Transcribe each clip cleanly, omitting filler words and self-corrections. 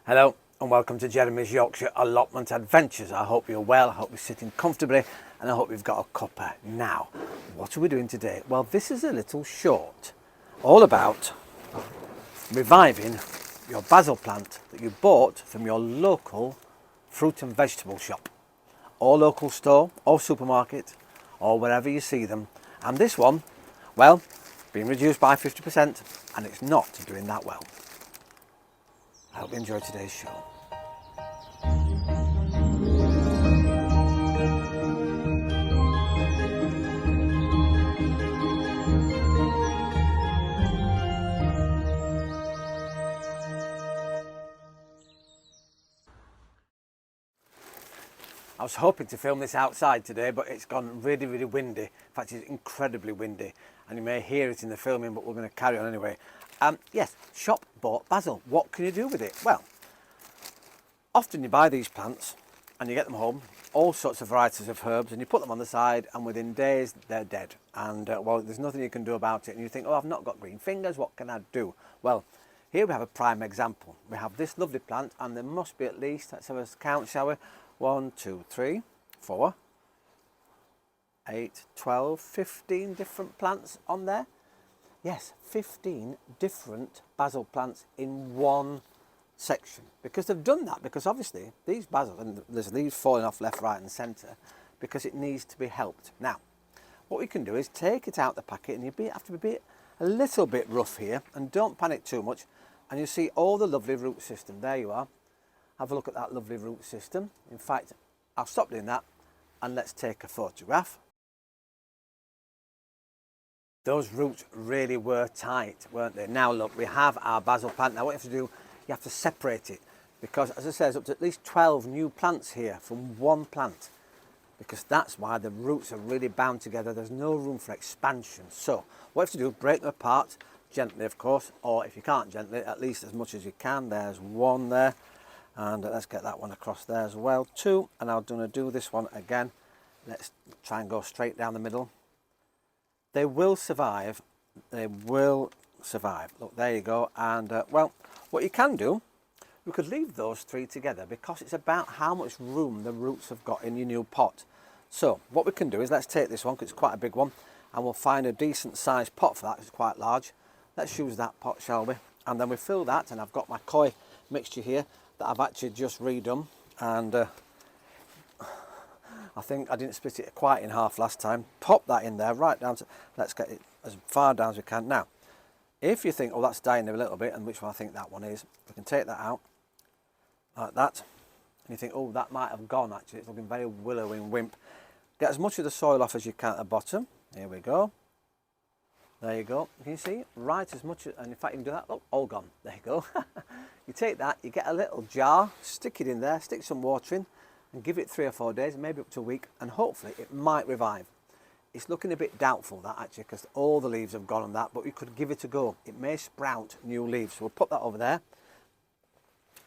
Hello and welcome to Jeremy's Yorkshire Allotment Adventures. I hope you're well, I hope you're sitting comfortably, and I hope you've got a cuppa. Now, what are we doing today? Well, this is a little short all about reviving your basil plant that you bought from your local fruit and vegetable shop, or local store, or supermarket, or wherever you see them. And this one, well, being reduced by 50%, and it's not doing that well. I hope you enjoy today's show. I was hoping to film this outside today, but it's gone really, really windy. In fact, it's incredibly windy, and you may hear it in the filming, but we're going to carry on anyway. Yes, shop bought basil. What can you do with it? Well, often you buy these plants and you get them home, all sorts of varieties of herbs, and you put them on the side, and within days they're dead. And well, there's nothing you can do about it. And you think, oh, I've not got green fingers, what can I do? Well, here we have a prime example. We have this lovely plant, and there must be at least, let's have a count, shall we? 1, 2, 3, 4, 8, 12, 15 different plants on there. Yes, 15 different basil plants in one section, because they've done that because obviously these basil, and there's leaves falling off left, right and centre, because it needs to be helped. Now, what we can do is take it out the packet, and you have to be a little bit rough here, and don't panic too much, and you see all the lovely root system. There you are. Have a look at that lovely root system. In fact, I'll stop doing that and let's take a photograph. Those roots really were tight, weren't they? Now look, we have our basil plant. Now what you have to do, you have to separate it, because as I say, there's up to at least 12 new plants here from one plant, because that's why the roots are really bound together. There's no room for expansion. So what you have to do, break them apart gently, of course, or if you can't gently, at least as much as you can. There's one there, and let's get that one across there as well, 2, and I'm going to do this one again. Let's try and go straight down the middle. They will survive. They will survive. Look, there you go. And well, what you can do, we could leave those 3 together, because it's about how much room the roots have got in your new pot. So what we can do is, let's take this one, because it's quite a big one, and we'll find a decent sized pot for that. It's quite large. Let's use that pot, shall we? And then we fill that, and I've got my koi mixture here that I've actually just redone, and I think I didn't split it quite in half last time. Pop that in there, right down to, let's get it as far down as we can. Now, if you think, oh, that's dying a little bit, and which one I think that one is, we can take that out, like that, and you think, oh, that might have gone actually, it's looking very willow and wimp. Get as much of the soil off as you can at the bottom. Here we go. There you go. Can you see? Right as much, and in fact you can do that, look, all gone. There you go. You take that, you get a little jar, stick it in there, stick some water in, and give it 3 or 4 days, maybe up to a week, and hopefully it might revive. It's looking a bit doubtful, that actually, because all the leaves have gone on that, but you could give it a go. It may sprout new leaves. So we'll put that over there,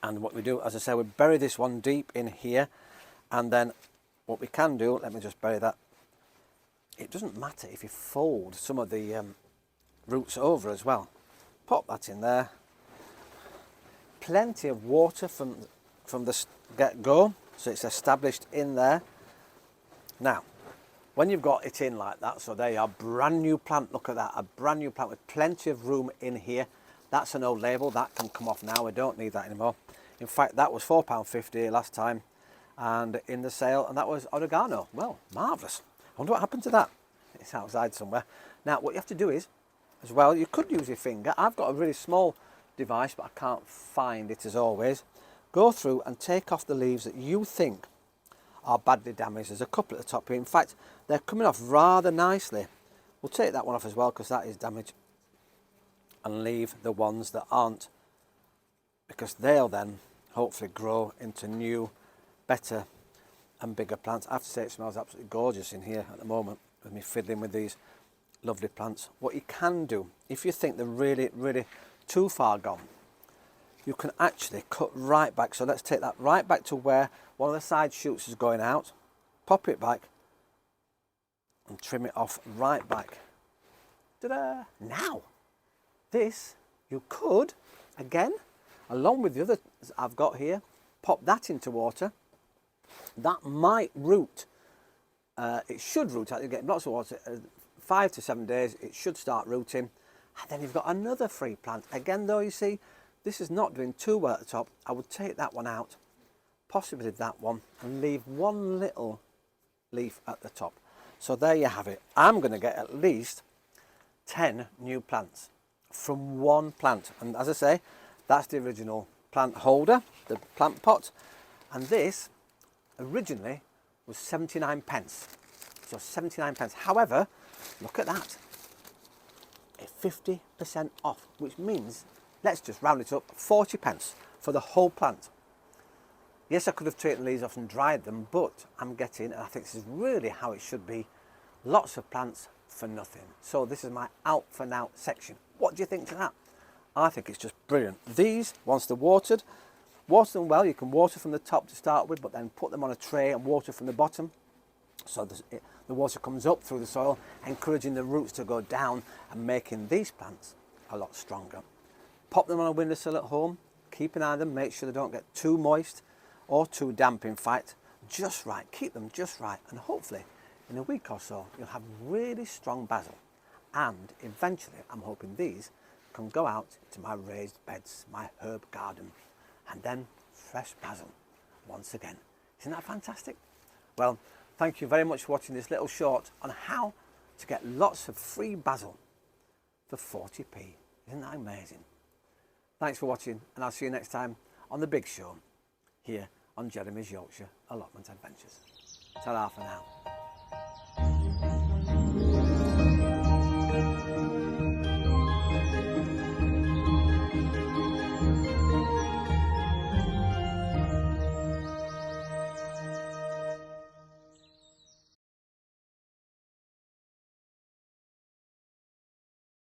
and what we do, as I say, we bury this one deep in here, and then what we can do, let me just bury that. It doesn't matter if you fold some of the roots over as well. Pop that in there. Plenty of water from the get-go, so it's established in there. Now, when you've got it in like that, so there you are, brand new plant, look at that, a brand new plant with plenty of room in here. That's an old label, that can come off now, we don't need that anymore. In fact, that was £4.50 last time, and in the sale, and that was oregano. Well, marvellous. I wonder what happened to that. It's outside somewhere. Now, what you have to do is, as well, you could use your finger. I've got a really small device, but I can't find it as always. Go through and take off the leaves that you think are badly damaged. There's a couple at the top here. In fact, they're coming off rather nicely. We'll take that one off as well, because that is damaged, and leave the ones that aren't, because they'll then hopefully grow into new, better and bigger plants. I have to say, it smells absolutely gorgeous in here at the moment with me fiddling with these lovely plants. What you can do, if you think they're really, really too far gone, you can actually cut right back. So let's take that right back to where one of the side shoots is going out, pop it back and trim it off right back. Ta-da! Now, this you could, again, along with the others I've got here. Pop that into water. That might root. It should root out. You get lots of water. 5 to 7 days, it should start rooting. And then you've got another free plant. Again, though, you see, this is not doing too well at the top. I would take that one out, possibly that one, and leave one little leaf at the top. So there you have it. I'm going to get at least 10 new plants from one plant. And as I say, that's the original plant holder, the plant pot. And this originally was 79 pence. So 79 pence. However, look at that. A 50% off, which means, let's just round it up, 40 pence for the whole plant. Yes, I could have taken the leaves off and dried them, but I'm getting, and I think this is really how it should be, lots of plants for nothing. So this is my out for now section. What do you think to that? I think it's just brilliant. These, once they're water them well. You can water from the top to start with, but then put them on a tray and water from the bottom. So the water comes up through the soil, encouraging the roots to go down and making these plants a lot stronger. Pop them on a windowsill at home. Keep an eye on them. Make sure they don't get too moist or too damp, in fact. Just right. Keep them just right. And hopefully, in a week or so, you'll have really strong basil. And eventually, I'm hoping these can go out to my raised beds, my herb garden. And then fresh basil once again. Isn't that fantastic? Well, thank you very much for watching this little short on how to get lots of free basil for 40p. Isn't that amazing? Thanks for watching, and I'll see you next time on the big show here on Jeremy's Yorkshire Allotment Adventures. Ta-ra for now.